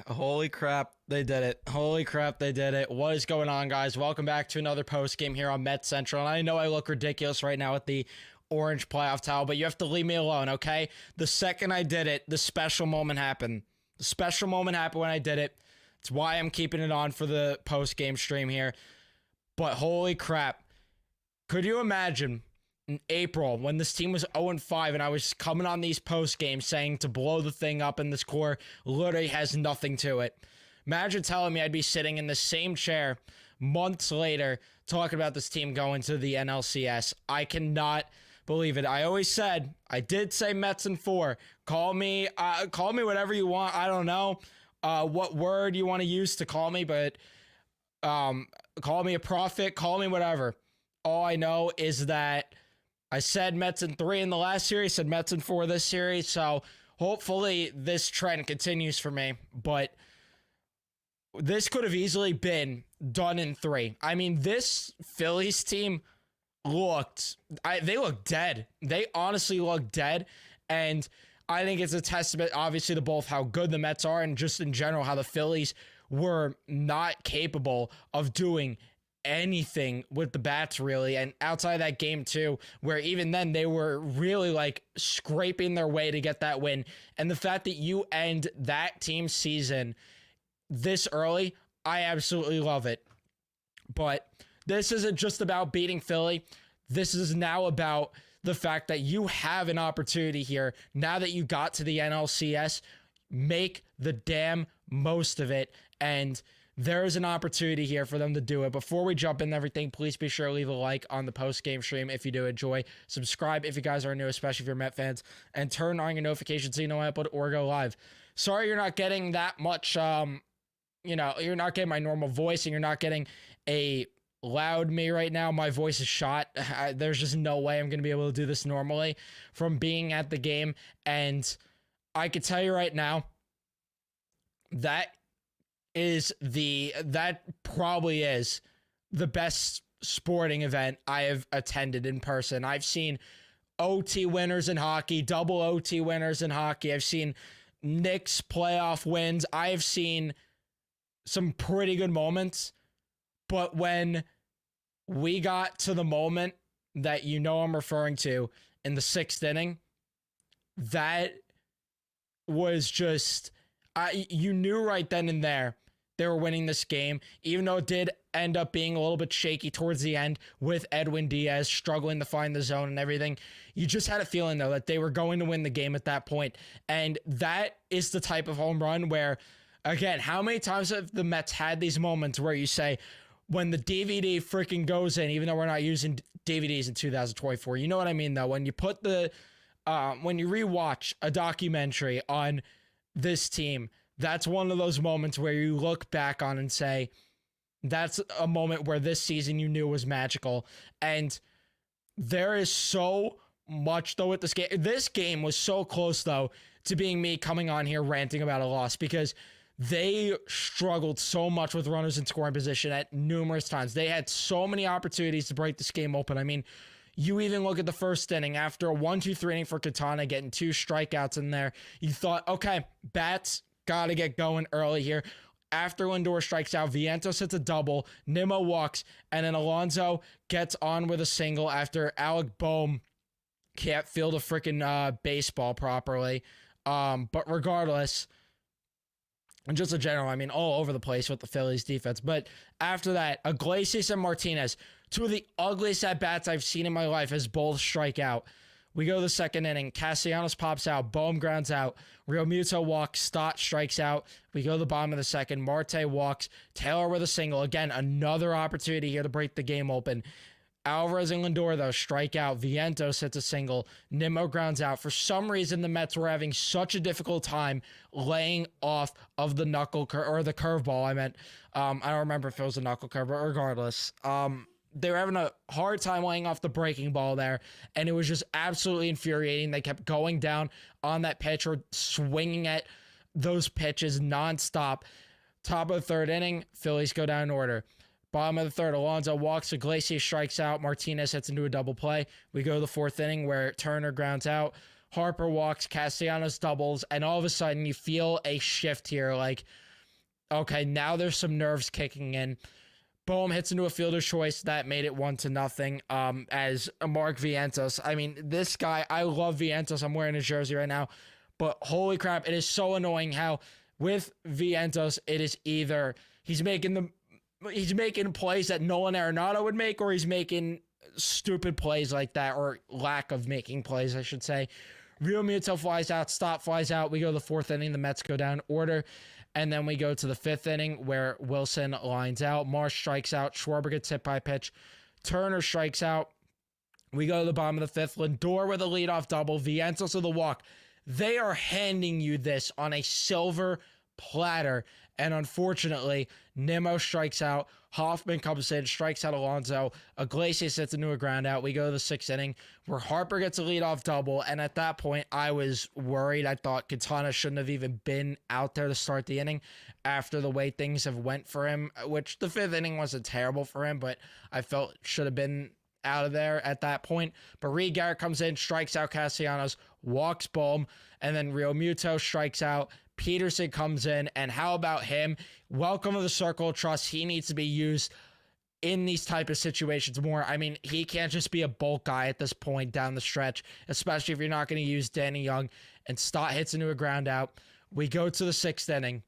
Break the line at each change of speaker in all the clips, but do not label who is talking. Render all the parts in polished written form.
Holy crap, they did it. Holy crap, they did it. What is going on, guys? Welcome back to another post game here on METS Central. And I know I look ridiculous right now with the orange playoff towel, but you have to leave me alone, okay? The second I did it, the special moment happened. The special moment happened when I did it. It's why I'm keeping it on for the post game stream here. But holy crap. Could you imagine in April when this team was 0-5 and I was coming on these post games saying to blow the thing up and this core literally has nothing to it? Imagine telling me I'd be sitting in the same chair months later talking about this team going to the NLCS. I cannot believe it. I always said, I did say METS in 4. Call me whatever you want. I don't know what word you want to use to call me, but call me a prophet, call me whatever. All I know is that I said METS in 3 in the last series, said METS in 4 this series, so hopefully this trend continues for me, but this could have easily been done in 3. I mean, this Phillies team they looked dead. They honestly looked dead, and I think it's a testament, obviously, to both how good the Mets are and just in general how the Phillies were not capable of doing anything with the bats, really. And outside of that game too, where even then they were really like scraping their way to get that win. And the fact that you end that team season this early, I absolutely love it. But this isn't just about beating Philly. This is now about the fact that you have an opportunity here. Now that you got to the NLCS, make the damn most of it. And there is an opportunity here for them to do it. Before we jump into everything, please be sure to leave a like on the post-game stream if you do enjoy. Subscribe if you guys are new, especially if you're Met fans. And turn on your notifications so you know when I upload or go live. Sorry you're not getting that much, you're not getting my normal voice and you're not getting a loud me right now. My voice is shot. There's just no way I'm going to be able to do this normally from being at the game. And I can tell you right now, that probably is the best sporting event I have attended in person. I've seen OT winners in hockey, double OT winners in hockey. I've seen Knicks playoff wins. I have seen some pretty good moments. But when we got to the moment that I'm referring to in the 6th inning, that was just, you knew right then and there they were winning this game, even though it did end up being a little bit shaky towards the end with Edwin Diaz struggling to find the zone and everything. You just had a feeling, though, that they were going to win the game at that point. And that is the type of home run where, again, how many times have the Mets had these moments where you say, when the DVD freaking goes in, even though we're not using DVDs in 2024, you know what I mean, though? When you put when you rewatch a documentary on this team, that's one of those moments where you look back on and say, that's a moment where this season you knew was magical. And there is so much, though, with this game. This game was so close, though, to being me coming on here ranting about a loss because they struggled so much with runners in scoring position at numerous times. They had so many opportunities to break this game open. I mean, you even look at the first inning after a 1-2-3 inning for Katana, getting 2 strikeouts in there. You thought, okay, bats got to get going early here. After Lindor strikes out, Vientos hits a double, Nimmo walks, and then Alonso gets on with a single after Alec Boehm can't field a freaking baseball properly. But regardless, and just in general, I mean, all over the place with the Phillies defense. But after that, Iglesias and Martinez, 2 of the ugliest at-bats I've seen in my life, as both strike out. We go to the 2nd inning. Castellanos pops out. Boehm grounds out. Realmuto walks. Stott strikes out. We go to the bottom of the 2nd. Marte walks. Taylor with a single. Again, another opportunity here to break the game open. Alvarez and Lindor, though, strike out. Vientos hits a single. Nimmo grounds out. For some reason, the Mets were having such a difficult time laying off of the or the curveball. I meant, I don't remember if it was a knuckle curve, but regardless, they were having a hard time laying off the breaking ball there, and it was just absolutely infuriating. They kept going down on that pitch or swinging at those pitches nonstop. Top of the 3rd inning, Phillies go down in order. Bottom of the 3rd, Alonso walks, Iglesias strikes out, Martinez hits into a double play. We go to the 4th inning where Turner grounds out. Harper walks, Castellanos doubles, and all of a sudden you feel a shift here. Like, okay, now there's some nerves kicking in. Bohm hits into a fielder's choice that made it 1-0. As Mark Vientos, I mean, this guy, I love Vientos. I'm wearing his jersey right now, but holy crap, it is so annoying how with Vientos, it is either he's making plays that Nolan Arenado would make, or he's making stupid plays like that, or lack of making plays, I should say. Real Muto flies out, Stott flies out. We go to the 4th inning. The Mets go down order. And then we go to the 5th inning where Wilson lines out. Marsh strikes out. Schwarber gets hit by a pitch. Turner strikes out. We go to the bottom of the 5th. Lindor with a leadoff double. Vientos with a walk. They are handing you this on a silver platter. And unfortunately, Nimmo strikes out. Hoffman comes in, strikes out Alonso. Iglesias hits into a ground out. We go to the 6th inning where Harper gets a leadoff double. And at that point, I was worried. I thought Quintana shouldn't have even been out there to start the inning after the way things have went for him, which the 5th inning wasn't terrible for him, but I felt it should have been out of there at that point. But Reed Garrett comes in, strikes out Castellanos, walks Bohm, and then Real Muto strikes out. Peterson comes in, and how about him? Welcome to the circle of trust. He needs to be used in these type of situations more. I mean, he can't just be a bulk guy at this point down the stretch, especially if you're not going to use Danny Young. And Stott hits into a ground out. We go to the 6th inning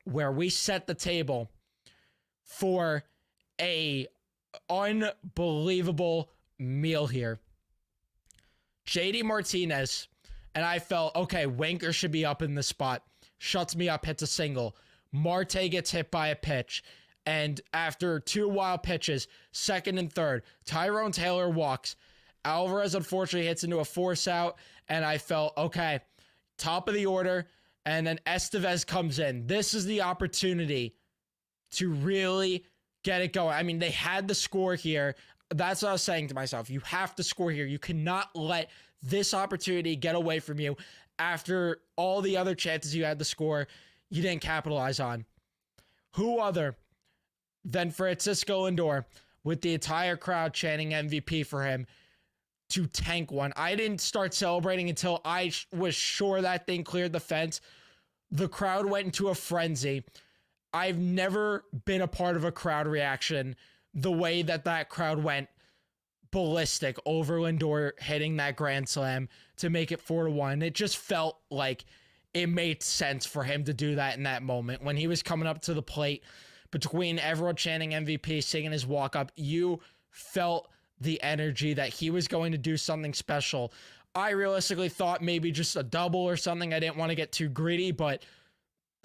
where we set the table for a unbelievable meal here. JD Martinez, and I felt, okay, Winker should be up in the spot. Shuts me up, hits a single. Marte gets hit by a pitch. And after 2 wild pitches, 2nd and 3rd, Tyrone Taylor walks. Alvarez unfortunately hits into a force out. And I felt, okay, top of the order. And then Estevez comes in. This is the opportunity to really get it going. I mean, they had the score here. That's what I was saying to myself. You have to score here. You cannot let this opportunity get away from you after all the other chances you had to score you didn't capitalize on. Who other than Francisco Lindor, with the entire crowd chanting MVP for him, to tank one? I didn't start celebrating until I was sure that thing cleared the fence. The crowd went into a frenzy. I've never been a part of a crowd reaction the way that crowd went ballistic over Lindor hitting that grand slam to make it 4-1. It just felt like it made sense for him to do that in that moment. When he was coming up to the plate, between everyone chanting MVP, singing his walk-up, you felt the energy that he was going to do something special. I realistically thought maybe just a double or something. I didn't want to get too greedy, but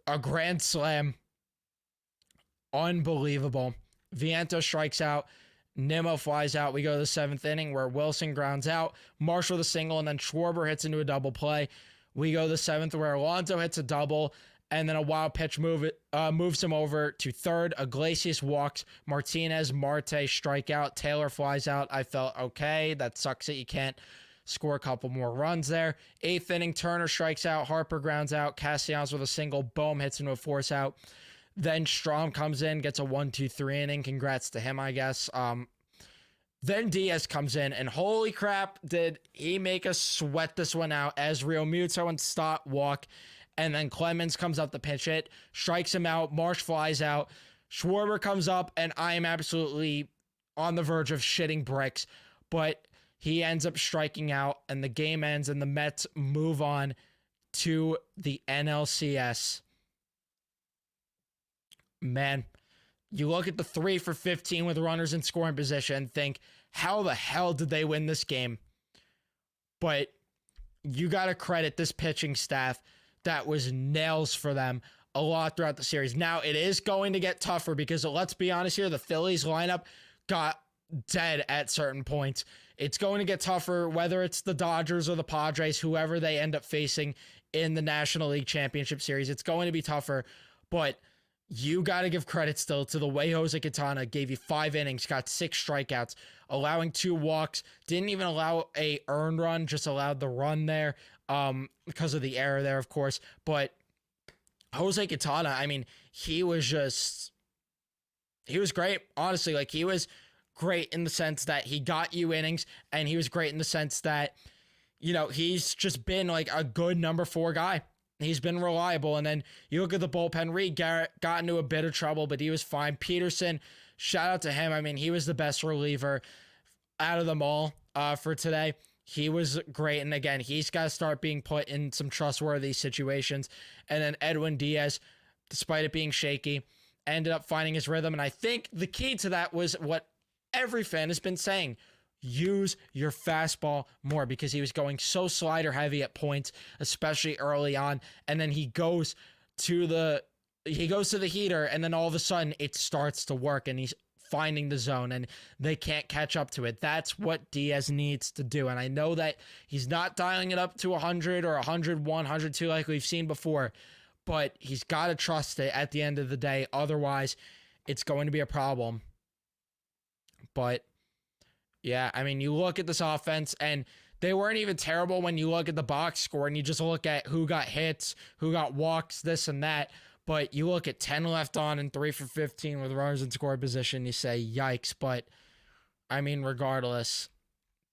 a grand slam, unbelievable. Vientos strikes out. Nimmo flies out. We go to the 7th inning where Wilson grounds out. Marshall the single, and then Schwarber hits into a double play. We go to the 7th where Alonso hits a double, and then a wild pitch moves him over to 3rd. Iglesias walks. Martinez, Marte strike out. Taylor flies out. I felt, okay, that sucks that you can't score a couple more runs there. 8th inning, Turner strikes out. Harper grounds out. Castellanos with a single. Bohm hits into a force out. Then Strahm comes in, gets a 1-2-3 inning. Congrats to him, I guess. Then Diaz comes in, and holy crap, did he make us sweat this one out as Real Muto and Stott walk. And then Clemens comes up to pitch hit, strikes him out. Marsh flies out. Schwarber comes up, and I am absolutely on the verge of shitting bricks. But he ends up striking out, and the game ends, and the Mets move on to the NLCS. Man, you look at the 3 for 15 with runners in scoring position and think, how the hell did they win this game? But you got to credit this pitching staff. That was nails for them a lot throughout the series. Now, it is going to get tougher because, let's be honest here, the Phillies lineup got dead at certain points. It's going to get tougher, whether it's the Dodgers or the Padres, whoever they end up facing in the National League Championship Series. It's going to be tougher, but you got to give credit still to the way Jose Quintana gave you 5 innings, got 6 strikeouts, allowing 2 walks, didn't even allow a earned run, just allowed the run there because of the error there, of course. But Jose Quintana, I mean, he was great, honestly. Like, he was great in the sense that he got you innings, and he was great in the sense that he's just been like a good number 4 guy. He's been reliable. And then you look at the bullpen. Reed Garrett got into a bit of trouble, but he was fine. Peterson, shout out to him. I mean, he was the best reliever out of them all for today. He was great. And again, he's got to start being put in some trustworthy situations. And then Edwin Diaz, despite it being shaky, ended up finding his rhythm. And I think the key to that was what every fan has been saying. Use your fastball more, because he was going so slider heavy at points, especially early on. And then he goes to the heater, and then all of a sudden it starts to work and he's finding the zone and they can't catch up to it. That's what Diaz needs to do. And I know that he's not dialing it up to 100 or 101, 102 like we've seen before, but he's got to trust it at the end of the day. Otherwise, it's going to be a problem. But yeah, I mean, you look at this offense, and they weren't even terrible when you look at the box score and you just look at who got hits, who got walks, this and that. But you look at 10 left on and 3 for 15 with runners in scoring position, you say, yikes. But, I mean, regardless,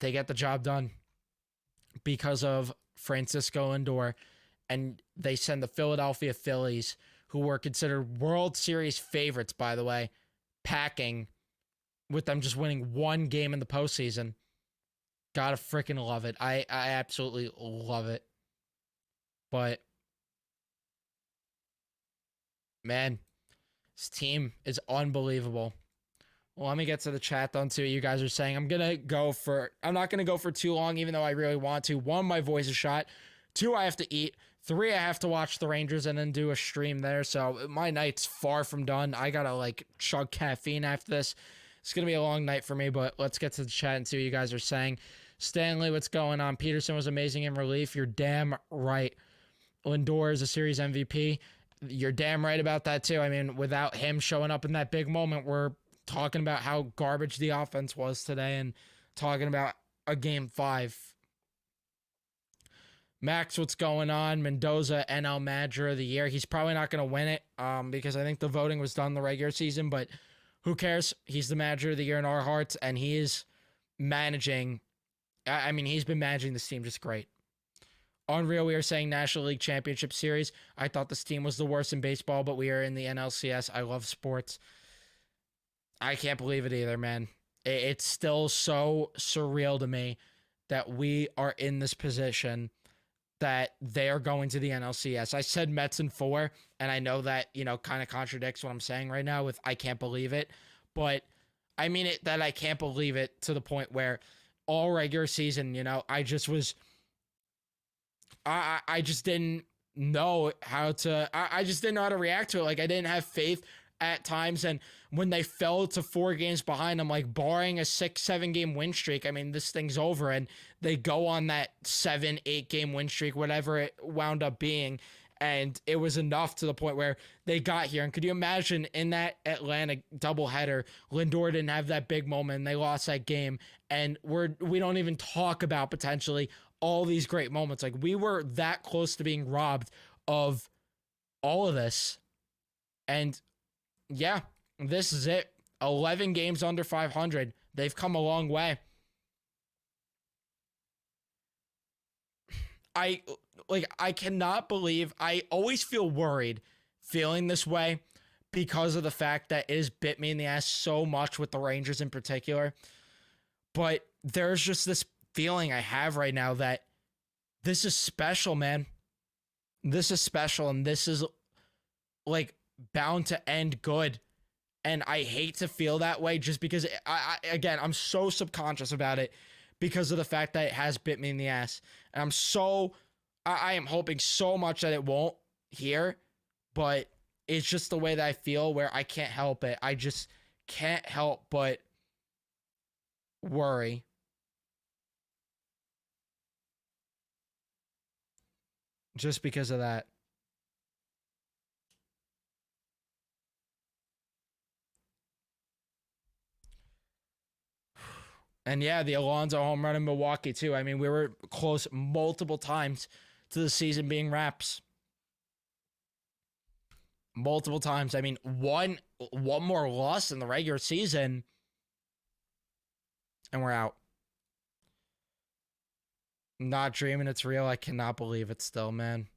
they get the job done because of Francisco Lindor. And they send the Philadelphia Phillies, who were considered World Series favorites, by the way, packing, with them just winning 1 game in the postseason. Gotta freaking love it. I absolutely love it. But, man, this team is unbelievable. Well, let me get to the chat done too. You guys are saying I'm not going to go for too long, even though I really want to. 1, my voice is shot. 2, I have to eat. 3, I have to watch the Rangers and then do a stream there. So my night's far from done. I got to chug caffeine after this. It's going to be a long night for me, but let's get to the chat and see what you guys are saying. Stanley, what's going on? Peterson was amazing in relief. You're damn right. Lindor is a series MVP. You're damn right about that, too. I mean, without him showing up in that big moment, we're talking about how garbage the offense was today and talking about a game 5. Max, what's going on? Mendoza, NL Manager of the Year. He's probably not going to win it because I think the voting was done in the regular season, but who cares? He's the Manager of the Year in our hearts, and he is managing. I mean, he's been managing this team just great. Unreal, we are saying National League Championship Series. I thought this team was the worst in baseball, but we are in the NLCS. I love sports. I can't believe it either, man. It's still so surreal to me that we are in this position, that they are going to the NLCS. I said METS in 4, and I know that, kind of contradicts what I'm saying right now with I can't believe it, but I mean it that I can't believe it to the point where all regular season, I just didn't know how to, I just didn't know how to react to it. I didn't have faith at times. And when they fell to 4 games behind, I'm like, barring a 6-7 game win streak, I mean, this thing's over. And they go on that 7-8 game win streak, whatever it wound up being. And it was enough to the point where they got here. And could you imagine in that Atlanta doubleheader, Lindor didn't have that big moment and they lost that game. And we don't even talk about potentially all these great moments. We were that close to being robbed of all of this. And yeah, this is it. 11 games under 500. They've come a long way. I cannot believe, I always feel worried feeling this way because of the fact that it has bit me in the ass so much with the Rangers in particular. But there's just this feeling I have right now that this is special, man. This is special, and this is bound to end good. And I hate to feel that way just because I'm so subconscious about it because of the fact that it has bit me in the ass. And I am hoping so much that it won't here, but it's just the way that I feel where I can't help it. I just can't help but worry. Just because of that. And yeah, the Alonso home run in Milwaukee too. I mean, we were close multiple times to the season being wraps. Multiple times. I mean, one more loss in the regular season, and we're out. Not dreaming, it's real. I cannot believe it still, man.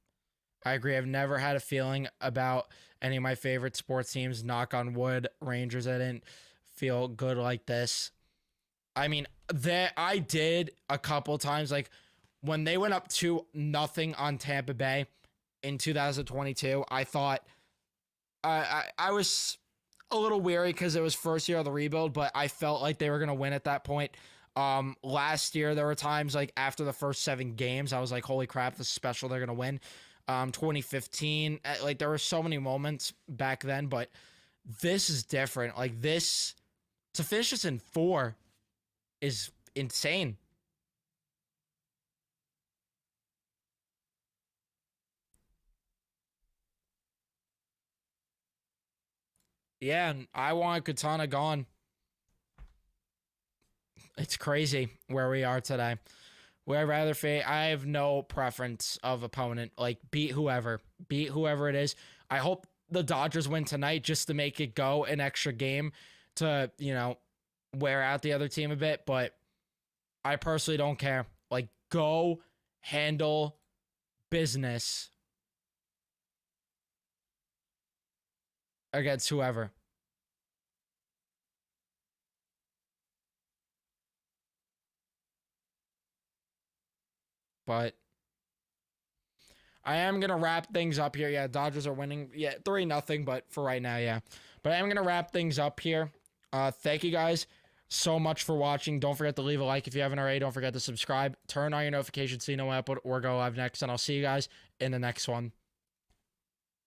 I agree. I've never had a feeling about any of my favorite sports teams. Knock on wood, Rangers. I didn't feel good like this. I mean, that I did a couple times, like when they went up 2-0 on Tampa Bay in 2022. I thought I was a little weary because it was first year of the rebuild, but I felt like they were gonna win at that point. Last year there were times like after the first 7 games, I was like, "Holy crap, this is special! They're gonna win." 2015, like there were so many moments back then, but this is different. Like this to finish this in 4 is insane. Yeah, and I want Katana gone. It's crazy where we are today. Would I rather face? I have no preference of opponent. Like beat whoever it is. I hope the Dodgers win tonight just to make it go an extra game to wear out the other team a bit. But I personally don't care. Like go handle business against whoever. But I am gonna wrap things up here. Yeah, Dodgers are winning. Yeah, 3-0, but for right now, yeah. But I am gonna wrap things up here. Thank you guys so much for watching. Don't forget to leave a like if you haven't already. Don't forget to subscribe. Turn on your notifications so you know when I upload or go live next. And I'll see you guys in the next one.